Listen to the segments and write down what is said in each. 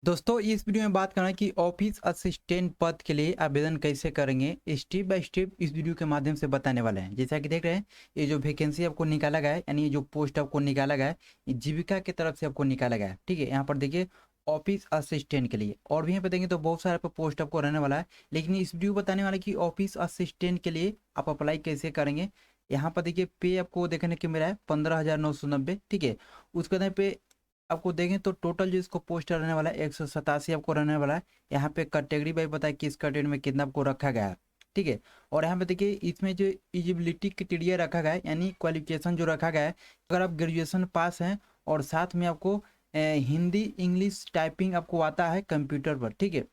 दोस्तों इस वीडियो में बात करना है कि ऑफिस असिस्टेंट पद के लिए आवेदन कैसे करेंगे। स्टेप बाय स्टेप इस वीडियो के माध्यम से बताने वाले हैं। जैसा कि देख रहे हैं, ये जो वैकेंसी आपको निकाला गया है, यानी ये जो पोस्ट आपको निकाला गया है, ये जीविका की तरफ से आपको निकाला गया है। ठीक है, यहाँ पर देखिए ऑफिस असिस्टेंट के लिए, और भी यहाँ पे देखेंगे तो बहुत सारा पे पोस्ट आपको रहने वाला है, लेकिन इस वीडियो बताने वाला है कि ऑफिस असिस्टेंट के लिए आप अप्लाई कैसे करेंगे। यहाँ पर देखिए पे आपको देखने को मिला है 15,990। ठीक है, उसके बाद पे आपको देखें तो टोटल जो इसको पोस्ट रहने वाला है 187 आपको रहने वाला है। यहाँ पे कैटेगरी बाई बताए कि इस कैटेगरी में कितना आपको रखा गया है। ठीक है, और यहाँ पे देखिए इसमें जो एलिजिबिलिटी क्राइटेरिया रखा गया है, यानी क्वालिफिकेशन जो रखा गया है, अगर आप ग्रेजुएशन पास हैं और साथ में आपको हिंदी इंग्लिश टाइपिंग आपको आता है कंप्यूटर पर। ठीक है,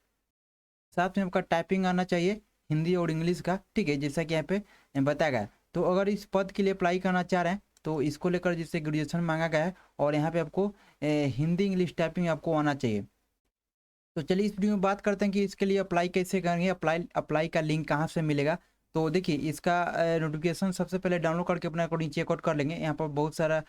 साथ में आपका टाइपिंग आना चाहिए हिंदी और इंग्लिश का। ठीक है, जैसा कि यहाँ पे बताया गया है। तो अगर इस पद के लिए अप्लाई करना चाह रहे हैं तो इसको लेकर जिससे ग्रेजुएशन मांगा गया है, और यहाँ पे आपको हिंदी इंग्लिश टाइपिंग आपको आना चाहिए। तो चलिए इस वीडियो में बात करते हैं कि इसके लिए अप्लाई कैसे करेंगे, अप्लाई का लिंक कहाँ से मिलेगा। तो देखिए इसका नोटिफिकेशन सबसे पहले डाउनलोड करके अपने अकॉर्डिंग चेकआउट कर लेंगे। यहाँ पर बहुत सारा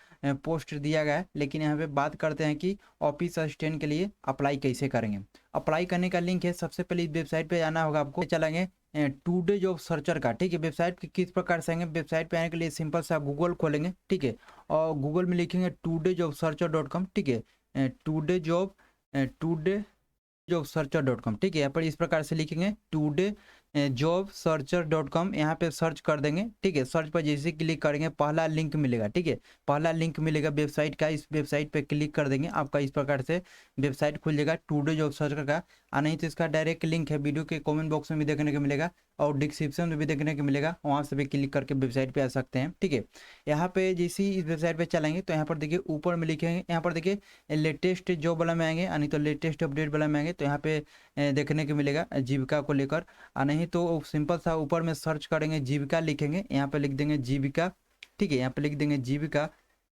पोस्ट दिया गया है, लेकिन यहाँ पे बात करते हैं कि ऑफिस असिस्टेंट के लिए अप्लाई कैसे करेंगे। अप्लाई करने का लिंक है, सबसे पहले इस वेबसाइट पे जाना होगा आपको। चलेंगे टुडे जॉब सर्चर का। ठीक है, वेबसाइट किस प्रकार से आएंगे, वेबसाइट पे आने के लिए सिंपल से आप गूगल खोलेंगे। ठीक है, और गूगल में लिखेंगे today-job-searcher.com। ठीक है, today job searcher dot com. ठीक है, यहाँ पर इस प्रकार से लिखेंगे today job searcher dot com, यहाँ पे सर्च कर देंगे। ठीक है, सर्च पर जैसे क्लिक करेंगे पहला लिंक मिलेगा। ठीक है, पहला लिंक मिलेगा वेबसाइट का, इस वेबसाइट पे क्लिक कर देंगे, आपका इस प्रकार से वेबसाइट खुल जाएगा टुडे जॉब सर्चर का। और नहीं तो इसका डायरेक्ट लिंक है, वीडियो के कमेंट बॉक्स में भी देखने को मिलेगा और डिस्क्रिप्शन में भी देखने को मिलेगा, वहाँ से भी क्लिक करके वेबसाइट पे आ सकते हैं। ठीक है, यहाँ पे जैसे ही इस वेबसाइट पे चलेंगे तो यहाँ पर देखिए ऊपर में लिखेंगे, यहाँ पर देखिए लेटेस्ट जॉब वाला में आएंगे, यानी तो लेटेस्ट अपडेट वाला में आएंगे तो यहाँ पे देखने को मिलेगा जीविका को लेकर। और नहीं तो सिंपल सा ऊपर में सर्च करेंगे, जीविका लिखेंगे, यहाँ पे लिख देंगे जीविका। ठीक है, यहाँ पे लिख देंगे जीविका।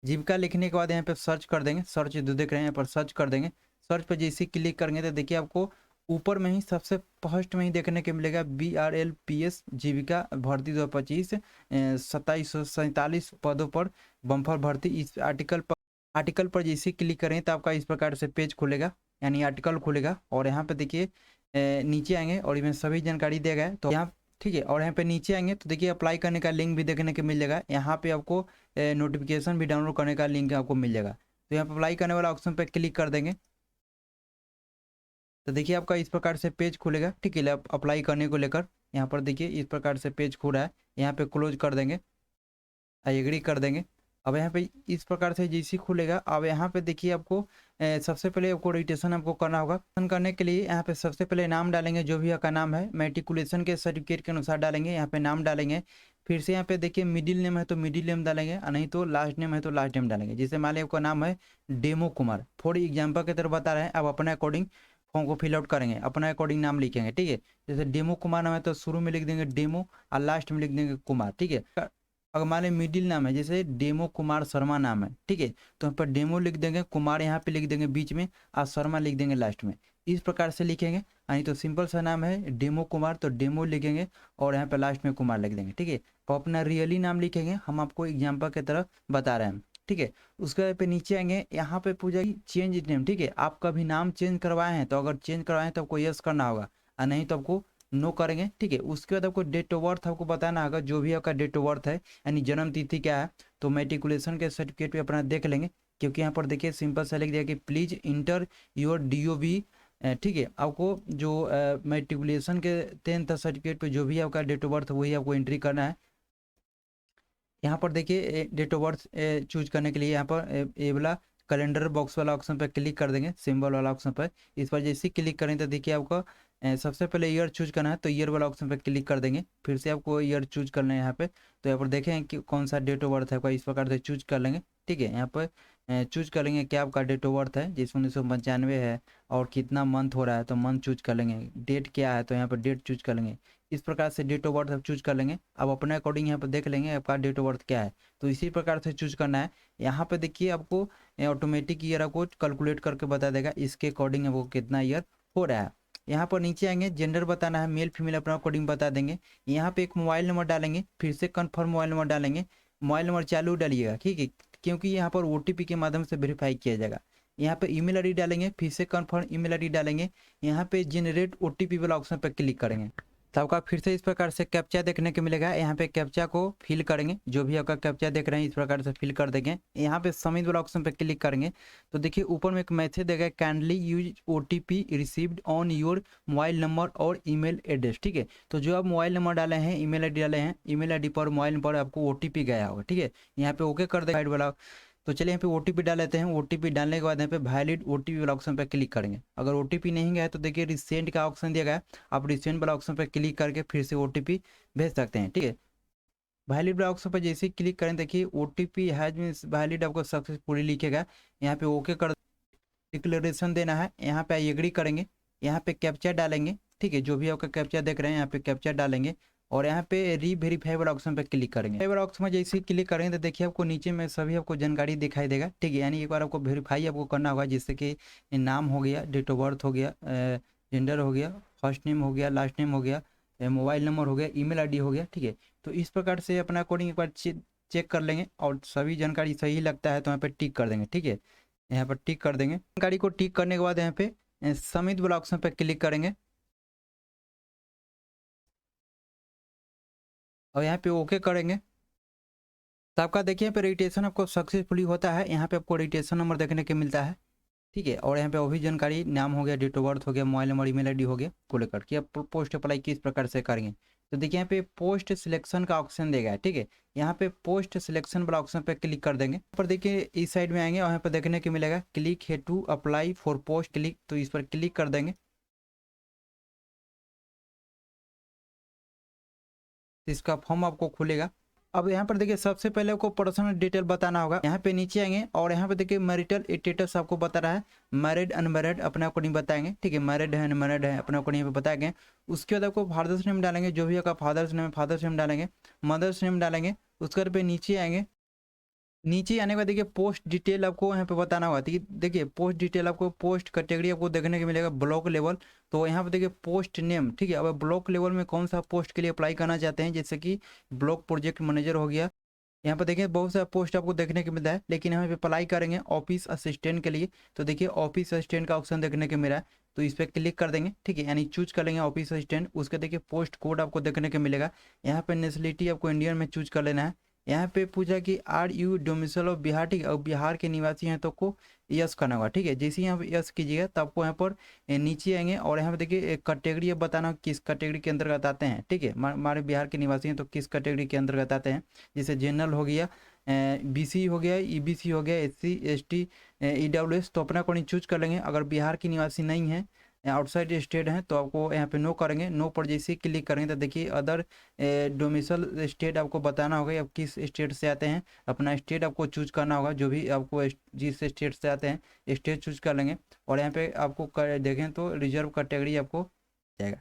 जीविका लिखने के बाद यहाँ पे सर्च कर देंगे, सर्च जो देख रहे हैं यहाँ पर सर्च कर देंगे। सर्च पर जैसे क्लिक करेंगे तो देखिए आपको ऊपर में ही सबसे फर्स्ट में ही देखने को मिलेगा BRLPS जीविका भर्ती 2025, 2747 पदों पर बम्पर भर्ती। इस आर्टिकल पर जैसे क्लिक करें तो आपका इस प्रकार से पेज खुलेगा, यानी आर्टिकल खुलेगा। और यहाँ पे देखिए नीचे आएंगे और इसमें सभी जानकारी दिया गया है, तो यहाँ ठीक है। और यहाँ पे नीचे आएंगे तो देखिए अप्लाई करने का लिंक भी देखने को मिल जाएगा। यहाँ पे आपको नोटिफिकेशन भी डाउनलोड करने का लिंक आपको मिल जाएगा। तो यहाँ पे अप्लाई करने वाला ऑप्शन पे क्लिक कर देंगे तो देखिए आपका इस प्रकार से पेज खुलेगा। ठीक है, अप्लाई करने को लेकर यहाँ पर देखिए इस प्रकार से पेज खुला है, यहाँ पे क्लोज कर देंगे, एग्री कर देंगे। अब यहाँ पे इस प्रकार से जैसे खुलेगा, अब यहाँ पे देखिए आपको सबसे पहले आपको रजिस्ट्रेशन आपको करना होगा। रजिस्ट्रेशन करने के लिए यहाँ पे सबसे पहले नाम डालेंगे, जो भी आपका नाम है मैट्रिकुलेशन के सर्टिफिकेट के अनुसार डालेंगे, यहाँ पे नाम डालेंगे। फिर से यहाँ पे देखिए मिडिल नेम है तो मिडिल नेम डालेंगे, और नहीं तो लास्ट नेम है तो लास्ट नेम डालेंगे। जैसे मान लीजिए आपका नाम है डेमो कुमार, फॉर एग्जाम्पल की तरफ बता रहे हैं, आप अपने अकॉर्डिंग फॉर्म को फिल आउट करेंगे, अपने अकॉर्डिंग नाम लिखेंगे। ठीक है, जैसे डेमो कुमार नाम है तो शुरू में लिख देंगे डेमो और लास्ट में लिख देंगे कुमार। ठीक है, अगर मान लीजिए मिडिल नाम है, जैसे डेमो कुमार शर्मा नाम है, ठीक है, तो यहाँ पर डेमो लिख देंगे, कुमार यहाँ पे लिख देंगे बीच में, और शर्मा लिख देंगे लास्ट में। इस प्रकार से लिखेंगे। यानी तो सिंपल सा नाम है डेमो कुमार तो डेमो लिखेंगे और यहाँ पे लास्ट में कुमार लिख देंगे। ठीक है, तो अपना रियली नाम लिखेंगे, हम आपको एग्जाम्पल की तरफ बता रहे हैं। ठीक है, उसके बाद पे नीचे आएंगे, यहाँ पे पूछा चेंज नेम। ठीक है, आप कभी नाम चेंज करवाए हैं तो अगर चेंज करवाए हैं तो आपको यस करना होगा, और नहीं तो आपको नो करेंगे। ठीक है, उसके बाद आपको डेट ऑफ बर्थ आपको बताना होगा, जो भी आपका डेट ऑफ बर्थ है, यानी जन्म तिथि क्या है। तो मैट्रिकुलेशन के सर्टिफिकेट पे अपना देख लेंगे, क्योंकि यहाँ पर देखिए सिंपल सा लिख दिया कि प्लीज इंटर योर DOB। ठीक है, आपको जो मैट्रिकुलेशन के 10th सर्टिफिकेट पे जो भी आपका डेट ऑफ बर्थ वही आपको एंट्री करना है। यहाँ पर देखिए डेट ऑफ बर्थ चूज करने के लिए यहाँ पर ये वाला कैलेंडर बॉक्स वाला ऑप्शन पर क्लिक कर देंगे, सिंबल वाला ऑप्शन पर। इस पर जैसे क्लिक करें तो देखिए आपको सबसे पहले ईयर चूज करना है, तो ईयर वाला ऑप्शन पर क्लिक कर देंगे। फिर से आपको ईयर चूज करना है यहाँ पे, तो यहाँ पर देखें कि कौन सा डेट ऑफ बर्थ है आपका, इस प्रकार से चूज कर लेंगे। ठीक है, यहाँ पर चूज कर लेंगे क्या आपका डेट ऑफ बर्थ है, जैसे 1995 है, और कितना मंथ हो रहा है तो मंथ चूज कर लेंगे। डेट क्या है तो यहाँ पर डेट चूज कर लेंगे। इस प्रकार से डेट ऑफ बर्थ आप चूज कर लेंगे। अब अपने अकॉर्डिंग यहाँ पर देख लेंगे आपका डेट ऑफ बर्थ क्या है, तो इसी प्रकार से चूज करना है। यहाँ पे देखिए आपको ऑटोमेटिक ईयर आपको कैलकुलेट करके बता देगा, इसके अकॉर्डिंग आपको कितना ईयर हो रहा है। यहाँ पर नीचे आएंगे, जेंडर बताना है, मेल फीमेल अपना अकॉर्डिंग बता देंगे। यहाँ पे एक मोबाइल नंबर डालेंगे, फिर से कन्फर्म मोबाइल नंबर डालेंगे। मोबाइल नंबर चालू डालिएगा, ठीक है, क्योंकि यहाँ पर OTP के माध्यम से वेरीफाई किया जाएगा। यहाँ पे ईमेल आईडी डालेंगे, फिर से कन्फर्म ईमेल आईडी डालेंगे, यहाँ पे जनरेट ओटीपी वाला ऑप्शन पर क्लिक करेंगे। तो आपका फिर से इस प्रकार से कैप्चा देखने को मिलेगा। यहाँ पे कैप्चा को फिल करेंगे, जो भी आपका कैप्चा देख रहे हैं इस प्रकार से फिल कर देंगे। यहाँ पे सबमिट वाला ऑप्शन पे क्लिक करेंगे तो देखिए ऊपर में एक मैसेज देगा, kindly use OTP received on your mobile number और ईमेल एड्रेस। ठीक है, तो जो आप मोबाइल नंबर डाले हैं, ईमेल आईडी डाले हैं, ईमेल आईडी पर मोबाइल नंबर आपको ओटीपी गया होगा। ठीक है, यहाँ पे ओके कर देगा वाला। तो चलिए यहाँ पे ओटीपी डाल लेते हैं। ओटीपी डालने के बाद यहाँ पे वैलिड ओटीपी वाला ऑप्शन पे क्लिक करेंगे। अगर ओटीपी नहीं गया तो देखिए रिसेंट का ऑप्शन दिया गया, आप रिसेंट वाला ऑप्शन पे क्लिक करके फिर से ओटीपी भेज सकते हैं। ठीक है, वैलिड वाला ऑप्शन पर जैसे ही क्लिक करें देखिए ओटीपी हैज बीन वैलिड आपको सक्सेसफुली लिखेगा। यहाँ पे ओके कर डिक्लेरेशन देना है, यहाँ पे एग्री करेंगे, यहाँ पे कैप्चा डालेंगे। ठीक है, जो भी आपका कैप्चा देख रहे हैं यहाँ पे कैप्चा डालेंगे और यहाँ पे री वेरीफाई वाला ऑप्शन पे क्लिक करेंगे। वाला ऑप्शन में जैसे ही क्लिक करेंगे तो देखिए आपको नीचे में सभी आपको जानकारी दिखाई देगा। ठीक है, यानी एक बार आपको वेरीफाई आपको करना होगा, जिससे कि नाम हो गया, डेट ऑफ बर्थ हो गया, जेंडर हो गया, फर्स्ट नेम हो गया, लास्ट नेम हो गया, मोबाइल नंबर हो गया, ईमेल आईडी हो गया। ठीक है, तो इस प्रकार से अपना अकॉर्डिंग एक बार चेक कर लेंगे और सभी जानकारी सही लगता है तो यहाँ पे टिक कर देंगे। ठीक है, यहाँ पर टिक कर देंगे। जानकारी को टिक करने के बाद यहाँ पे सबमिट वाला ऑप्शन पे क्लिक करेंगे और यहाँ पे ओके करेंगे। तो आपका देखिए यहाँ पे रजिस्ट्रेशन आपको सक्सेसफुली होता है। यहाँ पे आपको रजिस्ट्रेशन नंबर देखने के मिलता है। ठीक है, और यहाँ पे वो भी जानकारी, नाम हो गया, डेट ऑफ बर्थ हो गया, मोबाइल नंबर, ईमेल आईडी हो गया, को लेकर कि आप पोस्ट अप्लाई किस प्रकार से करेंगे। तो देखिए यहाँ पे पोस्ट सिलेक्शन का ऑप्शन देगा। ठीक है, यहाँ पे पोस्ट सिलेक्शन वाला ऑप्शन पे क्लिक कर देंगे। यहाँ पर देखिए इस साइड में आएंगे और यहाँ पर देखने को मिलेगा क्लिक है to apply for post click, तो इस पर क्लिक कर देंगे। इसका फॉर्म आपको खुलेगा। अब यहाँ पर देखिए सबसे पहले आपको पर्सनल डिटेल बताना होगा। यहाँ पे नीचे आएंगे और यहाँ पे देखिए मैरिटल स्टेटस आपको बता रहा है, मैरिड अनमैरिड अपने आपको नहीं बताएंगे। ठीक है, मैरिड है अनमैरिड है अपने आपको नहीं बताएंगे। उसके बाद आपको फादर्स नेम डालेंगे, जो भी आपका फादर्स नेम है फादर्स नेम डालेंगे, मदर्स नेम डालेंगे। उसके बाद पे नीचे आएंगे, नीचे आने के बाद देखिए पोस्ट डिटेल आपको यहाँ पे बताना होगा। देखिए पोस्ट डिटेल आपको पोस्ट कैटेगरी आपको देखने को मिलेगा ब्लॉक लेवल। तो यहाँ पे देखिए पोस्ट नेम। ठीक है, अब ब्लॉक लेवल में कौन सा पोस्ट के लिए अप्लाई करना चाहते हैं, जैसे कि ब्लॉक प्रोजेक्ट मैनेजर हो गया। यहाँ पर देखिए बहुत सारा पोस्ट आपको देखने को मिलता है, लेकिन यहाँ पे अप्लाई करेंगे ऑफिस असिस्टेंट के लिए। तो देखिए ऑफिस असिस्टेंट का ऑप्शन देखने को मिला है, तो इस पर क्लिक कर देंगे। ठीक है, यानी चूज कर लेंगे ऑफिस असिस्टेंट। उसके देखिए पोस्ट कोड आपको देखने को मिलेगा। यहाँ पे नेशनलिटी आपको इंडियन में चूज कर लेना है। यहाँ पे पूछा कि are you domicile of Bihar. ठीक है, और बिहार के निवासी हैं तो आपको यस करना होगा। ठीक है, जैसे यहाँ पे यस कीजिएगा तो आपको यहाँ पर नीचे आएंगे और यहाँ पे देखिए कैटेगरी अब बताना किस कैटेगरी के अंतर्गत आते हैं। ठीक है, हमारे बिहार के निवासी हैं तो किस कैटेगरी के अंतर्गत आते हैं, जैसे जनरल हो गया, बीसी हो गया, ईबीसी हो गया, एससी एसटी, ईडब्ल्यूएस। तो अपना को चूज कर लेंगे। अगर बिहार के निवासी नहीं है, आउटसाइड स्टेट हैं, तो आपको यहाँ पे नो करेंगे। नो पर जैसे ही क्लिक करेंगे तो देखिए अदर डोमिसाइल स्टेट आपको बताना होगा, आप किस स्टेट से आते हैं। अपना स्टेट आपको चूज करना होगा, जो भी आपको जिस स्टेट से आते हैं स्टेट चूज कर लेंगे। और यहाँ पे आपको देखें तो रिजर्व कैटेगरी आपको जाएगा,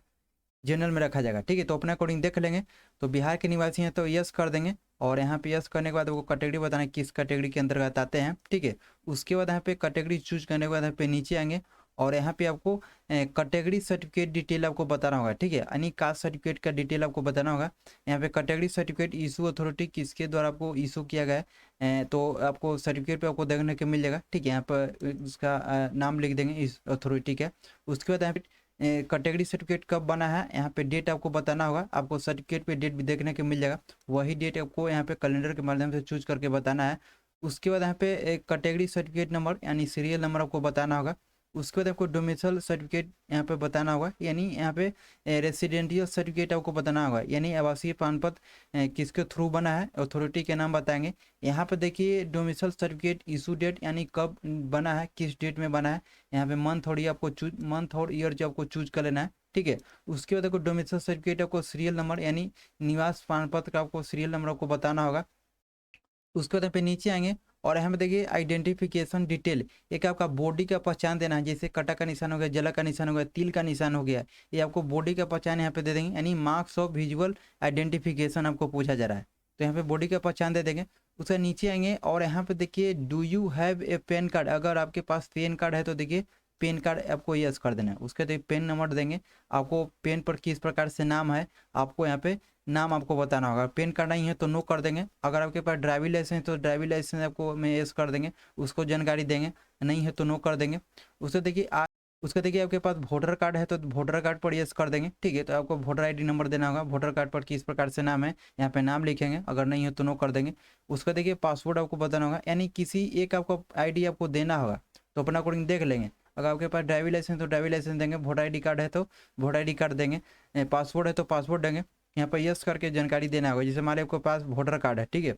जनरल में रखा जाएगा। ठीक है, तो अपने अकॉर्डिंग देख लेंगे। तो बिहार के निवासी हैं तो यस कर देंगे और यहाँ पे यस करने के बाद आपको कैटेगरी बताना है किस कैटेगरी के अंतर्गत आते हैं। ठीक है, उसके बाद यहाँ पे कैटेगरी चूज करने के बाद यहाँ पे नीचे आएंगे और यहाँ पे आपको कैटेगरी सर्टिफिकेट डिटेल आपको बताना होगा। ठीक है, यानी कास्ट सर्टिफिकेट का डिटेल आपको बताना होगा। यहाँ पे कैटेगरी सर्टिफिकेट इशू अथॉरिटी किसके द्वारा आपको इशू किया गया है, तो आपको सर्टिफिकेट पे आपको देखने को मिल जाएगा। ठीक है, यहाँ पर उसका नाम लिख देंगे इस अथॉरिटी का। उसके बाद यहाँ पे कैटेगरी सर्टिफिकेट कब बना है, यहाँ पे डेट आपको बताना होगा। आपको सर्टिफिकेट पे डेट भी देखने को मिल जाएगा, वही डेट आपको यहाँ पे कैलेंडर के माध्यम से चूज करके बताना है। उसके बाद यहाँ पे एक कैटेगरी सर्टिफिकेट नंबर यानी सीरियल नंबर आपको बताना होगा। उसके बाद आपको डोमिसाइल सर्टिफिकेट यहाँ पे बताना होगा, यानी यहाँ पे रेसिडेंटियल सर्टिफिकेट आपको बताना होगा, यानी आवासीय प्रमाण पत्र किसके थ्रू बना है, अथॉरिटी के नाम बताएंगे। यहाँ पे देखिए डोमिसाइल सर्टिफिकेट इशू डेट यानी कब बना है, किस डेट में बना है। यहाँ पे मंथ और आपको चूज मंथ और ईयर जो आपको चूज कर लेना है। ठीक है, उसके बाद आपको डोमिसाइल सर्टिफिकेट आपको सीरियल नंबर यानी निवास प्रमाण पत्र का आपको सीरियल नंबर आपको बताना होगा। उसके बाद यहाँ पे नीचे आएंगे और यहाँ पे देखिए आइडेंटिफिकेशन डिटेल, एक आपका बॉडी का पहचान देना है, जैसे कटा का निशान हो गया, जला का निशान हो गया, तिल का निशान हो गया, ये आपको बॉडी का पहचान यहाँ पे दे देंगे, यानी मार्क्स ऑफ विजुअल आइडेंटिफिकेशन आपको पूछा जा रहा है, तो यहाँ पे बॉडी का पहचान दे देंगे। उसके नीचे आएंगे और यहाँ पे देखिए do you have a pan card, अगर आपके पास पैन कार्ड है तो देखिए पेन कार्ड आपको यस कर देना है। उसके बाद पेन नंबर देंगे, आपको पेन पर किस प्रकार से नाम है आपको यहाँ पे नाम आपको बताना होगा। पेन कार्ड नहीं है तो नो कर देंगे। अगर आपके पास ड्राइविंग लाइसेंस तो ड्राइविंग लाइसेंस आपको में यस कर देंगे, उसको जानकारी देंगे। नहीं है तो नो कर देंगे। उससे देखिए उसका देखिए आपके पास वोटर कार्ड है तो वोटर कार्ड पर यस कर देंगे, ठीक है। तो आपको वोटर आईडी नंबर देना होगा, वोटर कार्ड पर किस प्रकार से नाम है यहाँ पे नाम लिखेंगे, अगर नहीं है तो नो कर देंगे। उसका देखिए पासवर्ड आपको बताना होगा, यानी किसी एक आपको आईडी आपको देना होगा, तो अपना अकॉर्डिंग देख लेंगे। अगर आपके पास ड्राइविंग लाइसेंस तो ड्राइविंग लाइसेंस देंगे, वोटर आईडी कार्ड है तो वोटर आईडी कार्ड देंगे, पासवर्ड है तो पासवर्ड देंगे। यहाँ पर यस करके जानकारी देना होगा, जैसे हमारे आपके पास वोटर कार्ड है, ठीक है,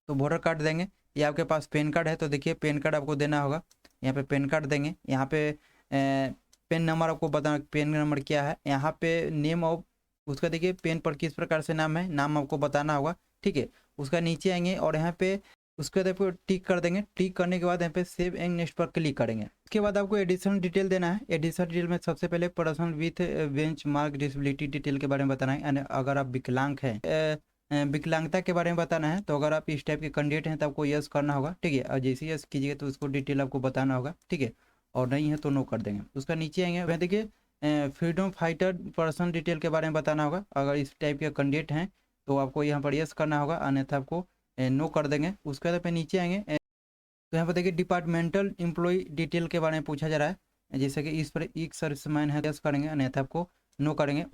तो वोटर कार्ड देंगे। या आपके पास पैन कार्ड है तो देखिए पैन कार्ड आपको देना होगा, यहाँ पे पैन कार्ड देंगे। यहाँ पे पेन नंबर आपको बताना, पेन नंबर क्या है। यहाँ पे नेम ऑफ उसका देखिए पेन पर किस प्रकार से नाम है, नाम आपको बताना होगा, ठीक है। उसका नीचे आएंगे और यहाँ पे उसके बाद आपको टिक कर देंगे। टिक करने के बाद यहाँ पे सेव एंड नेक्स्ट पर क्लिक करेंगे। उसके बाद आपको एडिशनल डिटेल देना है। एडिशनल डिटेल में सबसे पहले person with bench mark disability detail के बारे में बताना है, यानी अगर आप विकलांग हैं, विकलांगता के बारे में बताना है। तो अगर आप इस टाइप के कैंडिडेट हैं तो आपको यस करना होगा, ठीक है। और जैसे यस कीजिएगा तो उसको डिटेल आपको बताना होगा, ठीक है, और नहीं है तो नो कर देंगे। उसका नीचे आएंगे वह देखिए फ्रीडम फाइटर पर्सन डिटेल के बारे में बताना होगा। अगर इस टाइप के कैंडिडेट हैं तो आपको यहाँ पर यस करना होगा, अन्यथा आपको नो कर देंगे। उसके बाद पे नीचे आएंगे तो यहाँ पर देखिए डिपार्टमेंटल एम्प्लॉय डिटेल के बारे में पूछा जा रहा है, जैसे कि इस पर एक सर्विसमैन है, यस करेंगे, अन्यथा आपको नो करेंगे।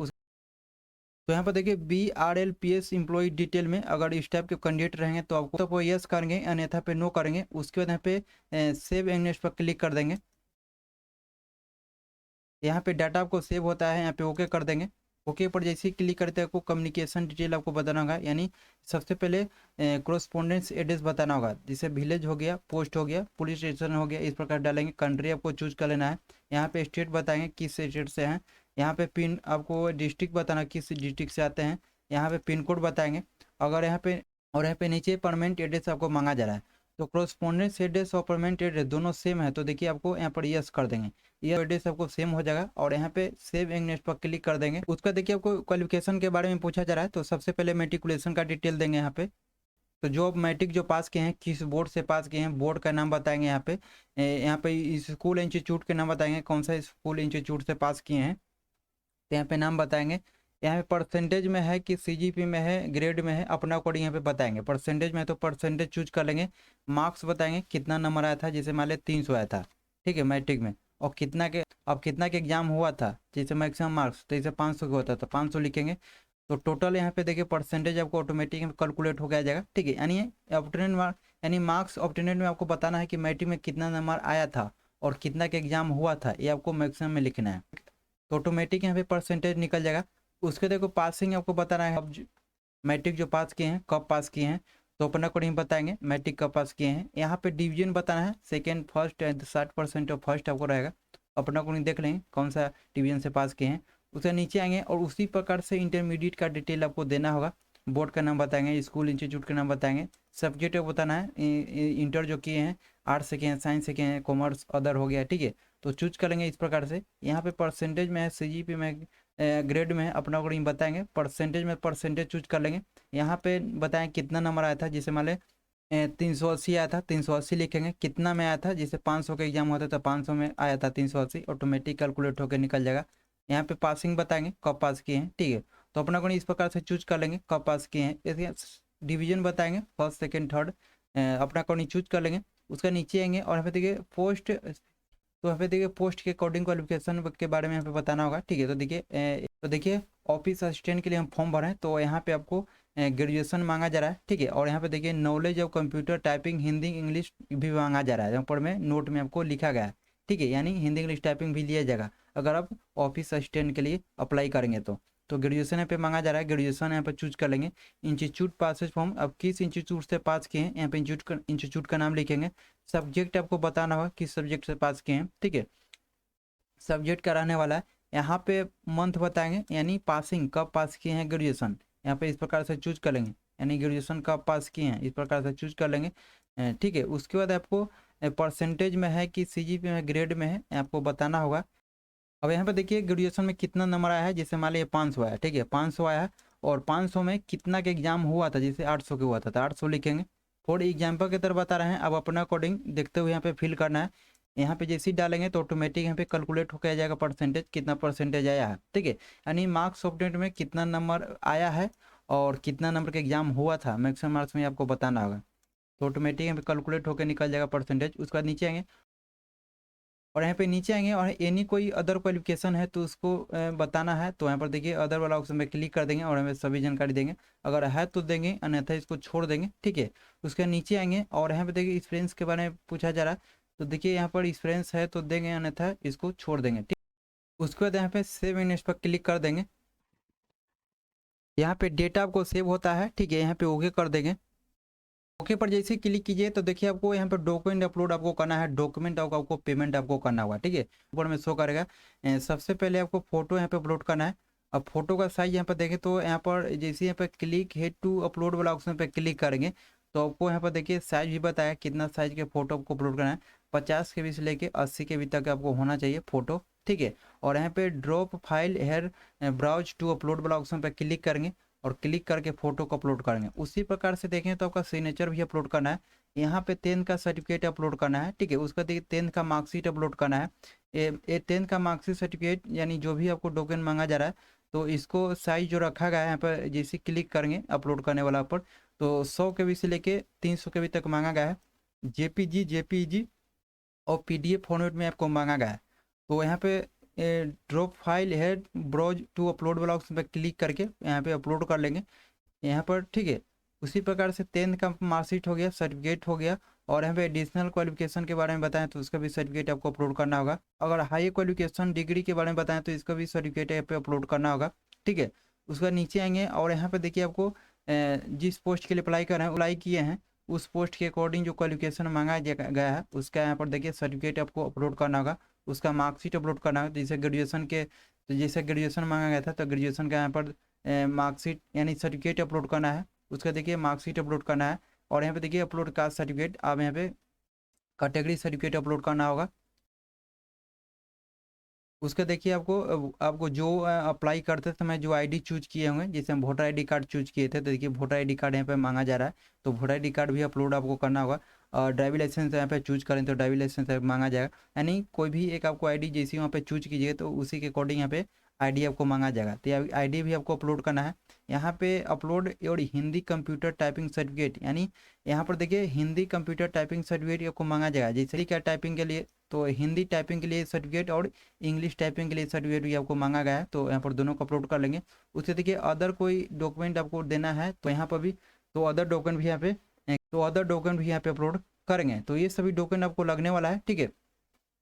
तो यहाँ पर देखिए BRLPS एम्प्लॉय डिटेल में अगर इस टाइप के कैंडिडेट रहेंगे तो आपको तो यस करेंगे, अन्यथा पे नो करेंगे। उसके बाद यहाँ पे सेव एंड नेक्स्ट पर क्लिक कर देंगे। यहाँ पे डाटा आपको सेव होता है, यहाँ पे ओके कर देंगे। ओके पर जैसे ही क्लिक करते हैं आपको कम्युनिकेशन डिटेल आपको बताना होगा, यानी सबसे पहले कोरोस्पोंडेंस एड्रेस बताना होगा, जैसे विलेज हो गया, पोस्ट हो गया, पुलिस स्टेशन हो गया, इस प्रकार डालेंगे। कंट्री आपको चूज कर लेना है। यहाँ पे स्टेट बताएंगे किस स्टेट से हैं। यहाँ पे पिन आपको डिस्ट्रिक्ट बताना किस डिस्ट्रिक्ट से आते हैं। यहाँ पे पिन कोड बताएंगे। अगर यहाँ पे और यहाँ पे नीचे परमानेंट एड्रेस आपको मांगा जा रहा है, तो कोरोस्पोंडेंस एड्रेस और परमानेंट एड्रेस दोनों सेम है तो देखिए आपको यहाँ पर यस कर देंगे, ये एड्रेस आपको सेम हो जाएगा। और यहाँ पे सेव एंड नेक्स्ट पर क्लिक कर देंगे। उसका देखिए आपको क्वालिफिकेशन के बारे में पूछा जा रहा है, तो सबसे पहले मेट्रिकुलेशन का डिटेल देंगे यहाँ पे। तो जो आप मैट्रिक जो पास किए हैं, किस बोर्ड से पास किए हैं, बोर्ड का नाम बताएंगे। यहाँ पे स्कूल इंस्टीट्यूट के नाम बताएंगे, कौन सा स्कूल इंस्टीट्यूट से पास किए हैं, तो यहाँ पे नाम बताएंगे। यहाँ पे परसेंटेज में है कि CGP में है, ग्रेड में है, अपना कोडिंग यहाँ पे बताएंगे। परसेंटेज में है तो परसेंटेज चूज कर लेंगे। मार्क्स बताएंगे कितना नंबर आया था, जैसे मान लें 300 आया था, ठीक है, मैट्रिक में। और कितना के अब कितना के एग्जाम हुआ था, जैसे मैक्सिमम मार्क्स तो जैसे 500 का होता था 500 लिखेंगे। तो टोटल यहाँ पे देखिए परसेंटेज आपको ऑटोमेटिक कैलकुलेट हो गया जाएगा, ठीक है। यानी ऑब्टेनेड मार्क यानी मार्क्स ऑब्टेनेड में आपको बताना है कि मैट्रिक में कितना नंबर आया था और कितना के एग्जाम हुआ था, ये आपको मैक्सिमम में लिखना है, तो ऑटोमेटिक यहाँ पे परसेंटेज निकल जाएगा। उसके देखो पासिंग आपको बताना है, अब मैट्रिक जो पास किए हैं कब पास किए हैं, तो अपना अकॉर्डिंग बताएंगे मैट्रिक कब पास किए हैं। यहाँ पे डिवीजन बताना है, second first and 60% of first आपको रहेगा, अपना अकॉर्डिंग देख लेंगे कौन सा डिवीजन से पास किए हैं। उसके नीचे आएंगे और उसी प्रकार से इंटरमीडिएट का डिटेल आपको देना होगा। बोर्ड का नाम बताएंगे, स्कूल इंस्टीट्यूट का नाम बताएंगे, सब्जेक्ट बताना है, इंटर जो किए हैं, आर्ट्स से किए हैं, साइंस से किए हैं, कॉमर्स अदर हो गया, ठीक है, तो चूज करेंगे इस प्रकार से। यहाँ पे परसेंटेज में है, CGP में ग्रेड में है, अपना अकॉर्डिंग बताएंगे। परसेंटेज में परसेंटेज चूज कर लेंगे। यहाँ पे बताएं कितना नंबर आया था, जैसे मान लें 380 आया था 380 लिखेंगे। कितना में आया था, जैसे 500 का एग्जाम होता है तो 500 में आया था 380, ऑटोमेटिक कैलकुलेट होकर निकल जाएगा। यहाँ पे पासिंग बताएंगे कब पास किए हैं, ठीक है, तो अपना अकॉर्डिंग इस प्रकार से चूज कर लेंगे कब पास किए हैं। इसके डिवीजन बताएंगे फर्स्ट सेकेंड थर्ड, अपना अकॉर्डिंग चूज कर लेंगे। उसका नीचे आएंगे और यहाँ पे देखिए पोस्ट, तो यहाँ पे देखिए पोस्ट के अकॉर्डिंग क्वालिफिकेशन के बारे में यहाँ पे बताना होगा, ठीक है। तो देखिए ऑफिस असिस्टेंट के लिए हम फॉर्म भरें तो यहाँ पे आपको ग्रेजुएशन मांगा जा रहा है, ठीक है। और यहाँ पे देखिए knowledge of computer typing Hindi English भी मांगा जा रहा है, यहाँ पर में नोट में आपको लिखा गया है, ठीक है, यानी हिंदी इंग्लिश टाइपिंग भी लिया जाएगा अगर आप ऑफिस असिस्टेंट के लिए अप्लाई करेंगे तो ग्रेजुएशन यहाँ पे मांगा जा रहा है। ग्रेजुएशन यहाँ पे चूज कर लेंगे। इंस्टीट्यूट पासेज फॉर्म, अब किस इंस्टीट्यूट से पास किए हैं, यहाँ पे इंस्टीट्यूट का नाम लिखेंगे। सब्जेक्ट आपको बताना होगा किस सब्जेक्ट से पास किए हैं, ठीक है, सब्जेक्ट का रहने वाला है। यहाँ पे मंथ बताएंगे, यानी पासिंग कब पास किए हैं ग्रेजुएशन, यहाँ पे इस प्रकार से चूज कर लेंगे, यानी ग्रेजुएशन कब पास किए हैं इस प्रकार से चूज कर लेंगे, ठीक है। उसके बाद आपको परसेंटेज में है कि CGP में ग्रेड में है, आपको बताना होगा। अब यहाँ पे देखिए ग्रेजुएशन में कितना नंबर आया है, जैसे मान लीजिए 500 आया, ठीक है, 500 आया है और 500 में कितना का एग्जाम हुआ था, जैसे 800 के हुआ था तो 800 लिखेंगे। फॉर एग्जाम्पल की तरह बता रहे हैं, अब अपना अकॉर्डिंग देखते हुए यहाँ पे फिल करना है। यहाँ पे जैसे ही डालेंगे तो ऑटोमेटिक यहाँ पे कैलकुलेट होकर आ जाएगा परसेंटेज, कितना परसेंटेज आया है, ठीक है, यानी मार्क्स ऑब्टेंड में कितना नंबर आया है और कितना नंबर का एग्जाम हुआ था मैक्सिमम मार्क्स में आपको बताना होगा। तो ऑटोमेटिक यहाँ पे कैलकुलेट होकर निकल जाएगा परसेंटेज। उसके बाद नीचे आएंगे और यहाँ पे नीचे आएंगे और एनी कोई अदर क्वालिफिकेशन है तो उसको बताना है, तो यहाँ पर देखिए अदर वाला ऑप्शन पे क्लिक कर देंगे और हमें सभी जानकारी देंगे, अगर है तो देंगे अन्यथा इसको छोड़ देंगे, ठीक है। उसके नीचे आएंगे और यहाँ पे देखिए एक्सपीरियंस के बारे में पूछा जा रहा है, तो देखिए यहाँ पर एक्सपीरियंस है तो देंगे अन्यथा इसको छोड़ देंगे, ठीक। उसके बाद यहाँ पे सेव इन पर क्लिक कर देंगे। यहाँ पे डेटा आपको सेव होता है, ठीक है, यहाँ पे ओके कर देंगे। ओके पर जैसे क्लिक कीजिए तो देखिए आपको यहाँ पे डॉक्यूमेंट अपलोड आपको करना है, डॉक्यूमेंट आपको पेमेंट आपको करना होगा, ठीक है, ऊपर में शो करेगा। सबसे पहले आपको फोटो यहाँ पे अपलोड करना है। अब फोटो का साइज यहाँ पर देखें तो यहाँ पर जैसे यहाँ पे क्लिक हेड टू अपलोड वाला ऑप्शन पे क्लिक करेंगे तो आपको यहाँ पर देखिए साइज भी बताया कितना साइज के फोटो आपको अपलोड करना है। 50 KB से लेके 80 KB तक आपको होना चाहिए फोटो, ठीक है। और यहाँ पे drop file here browse to upload वाला ऑप्शन पे क्लिक करेंगे और क्लिक करके फोटो को अपलोड करेंगे। उसी प्रकार से देखें तो आपका सिग्नेचर भी अपलोड करना है, यहाँ पे 10th का सर्टिफिकेट अपलोड करना है, ठीक है। उसका देखिए 10th का मार्कशीट अपलोड करना है। ये 10th का मार्कशीट सर्टिफिकेट यानी जो भी आपको डॉक्यूमेंट मांगा जा रहा है तो इसको साइज जो रखा गया है यहाँ पर जैसे क्लिक करेंगे अपलोड करने वाला पर तो 100 KB से लेके 300 KB तक मांगा गया है। JPG और PDF फॉर्मेट में आपको मांगा गया है। तो यहाँ पे ड्रॉप फाइल है ब्राउज टू अपलोड वाला ऑप्शन पर क्लिक करके यहाँ पे अपलोड कर लेंगे यहाँ पर, ठीक है। उसी प्रकार से 10th का मार्कशीट हो गया, सर्टिफिकेट हो गया। और यहाँ पे एडिशनल क्वालिफिकेशन के बारे में बताएं तो उसका भी सर्टिफिकेट आपको अपलोड करना होगा। अगर हाई क्वालिफिकेशन डिग्री के बारे में बताएं तो इसका भी सर्टिफिकेट यहाँ पे अपलोड करना होगा, ठीक है। उसका नीचे आएंगे और यहाँ पे देखिए आपको जिस पोस्ट के लिए अप्लाई कर रहे हैं अप्लाई किए हैं उस पोस्ट के अकॉर्डिंग जो क्वालिफिकेशन मांगा गया है उसका यहाँ पर देखिए सर्टिफिकेट आपको अपलोड करना होगा, उसका मार्कशीट अपलोड करना होगा। जैसे ग्रेजुएशन के तो जैसे ग्रेजुएशन मांगा गया था तो ग्रेजुएशन का यहाँ पर मार्कशीट यानी सर्टिफिकेट अपलोड करना है, उसका देखिए मार्कशीट अपलोड करना है। और यहाँ पे देखिए अपलोड कास्ट सर्टिफिकेट, आप यहाँ पे कैटेगरी सर्टिफिकेट अपलोड करना होगा। उसका देखिए आपको जो अप्लाई करते समय जो आईडी चूज किए होंगे, जैसे हम वोटर आईडी कार्ड चूज किए थे तो देखिए वोटर आईडी कार्ड यहाँ पे मांगा जा रहा है तो वोटर आईडी कार्ड भी अपलोड आपको करना होगा। और ड्राइविंग लाइसेंस यहाँ पे चूज करें तो ड्राइविंग लाइसेंस मांगा जाएगा, यानी कोई भी एक आपको आईडी जैसी वहाँ पे चूज कीजिए तो उसी के अकॉर्डिंग यहाँ पे आईडी आपको मांगा जाएगा, तो आईडी भी आपको अपलोड करना है। यहाँ पे अपलोड और हिंदी कंप्यूटर टाइपिंग सर्टिफिकेट, यानी यहाँ पर देखिए हिंदी कंप्यूटर टाइपिंग सर्टिफिकेट आपको मांगा जाएगा। जैसे क्या टाइपिंग के लिए तो हिंदी टाइपिंग के लिए सर्टिफिकेट और इंग्लिश टाइपिंग के लिए सर्टिफिकेट भी आपको मांगा गया है, तो यहाँ पर दोनों को अपलोड कर लेंगे। उससे देखिए अदर कोई डॉक्यूमेंट आपको देना है तो यहाँ पर भी तो अदर डॉक्यूमेंट भी यहाँ पे अपलोड करेंगे। तो ये सभी डॉक्यूमेंट आपको लगने वाला है, ठीक है।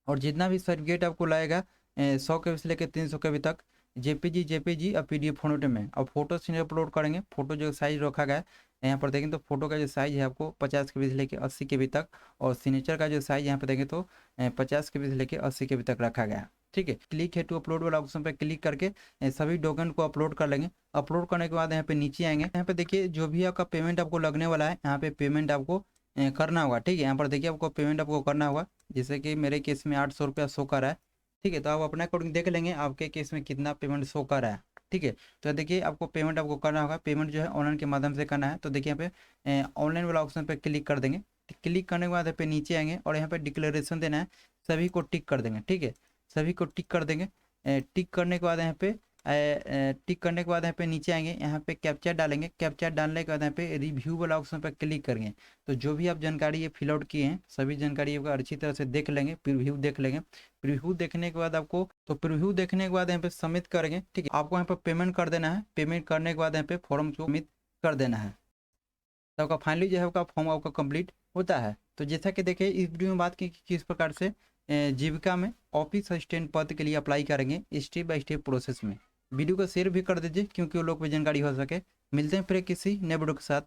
और जितना भी सर्टिफिकेट आपको लगेगा 100 KB से लेकर 300 KB तक JPG और PDF फॉर्मेट में। और फोटो सीन अपलोड करेंगे, फोटो जो साइज रखा गया है यहाँ पर देखें तो फोटो का जो साइज है आपको 50 KB से लेकर 80 KB तक, और सिग्नेचर का जो साइज यहाँ पर देखें तो 50 KB से लेकर 80 KB तक रखा गया है, ठीक है। क्लिक है टू अपलोड वाला ऑप्शन पर क्लिक करके सभी डॉक्यूमेंट को अपलोड कर लेंगे। अपलोड करने के बाद यहाँ पे नीचे आएंगे, यहाँ पे देखिए जो भी आपका पेमेंट आपको लगने वाला है यहाँ पे पेमेंट आपको करना होगा, ठीक है। यहाँ पर देखिए आपको पेमेंट आपको करना होगा, जैसे कि मेरे केस में 800 रुपया शो कर रहा है, ठीक है। तो आप अपना अकॉर्डिंग देख लेंगे आपके केस में कितना पेमेंट शो कर रहा है, ठीक है। तो देखिए आपको पेमेंट आपको करना होगा, पेमेंट जो है ऑनलाइन के माध्यम से करना है। तो देखिए यहाँ पे ऑनलाइन वाला ऑप्शन पे क्लिक कर देंगे। क्लिक करने के बाद यहाँ पे नीचे आएंगे और यहाँ पे डिक्लेरेशन देना है, सभी को टिक कर देंगे, ठीक है, सभी को टिक कर देंगे। टिक करने के बाद यहाँ पे टिक करने के बाद यहाँ पे नीचे आएंगे, यहाँ पे कैप्चा डालेंगे। कैप्चा डालने के बाद यहाँ पे रिव्यू वाला ऑप्शन पर क्लिक करेंगे। तो जो भी आप जानकारी ये फिल आउट किए हैं सभी जानकारी आपको अच्छी तरह से देख लेंगे, प्रीव्यू देख लेंगे। प्रीव्यू देखने के बाद प्रीव्यू देखने के बाद यहाँ पे सबमिट करेंगे, ठीक है। आपको यहाँ पे पेमेंट कर देना है, पेमेंट करने के बाद यहाँ पे फॉर्म को सबमिट कर देना है, तो आपका फाइनली जो है आपका फॉर्म आपका कंप्लीट होता है। तो जैसा कि देखिए इस वीडियो में बात की कि किस प्रकार से जीविका में ऑफिस असिस्टेंट पद के लिए अप्लाई करेंगे स्टेप बाय स्टेप प्रोसेस में। वीडियो को शेयर भी कर दीजिए क्योंकि वो लोग भी जानकारी हो सके। मिलते हैं फिर किसी नए वीडियो के साथ।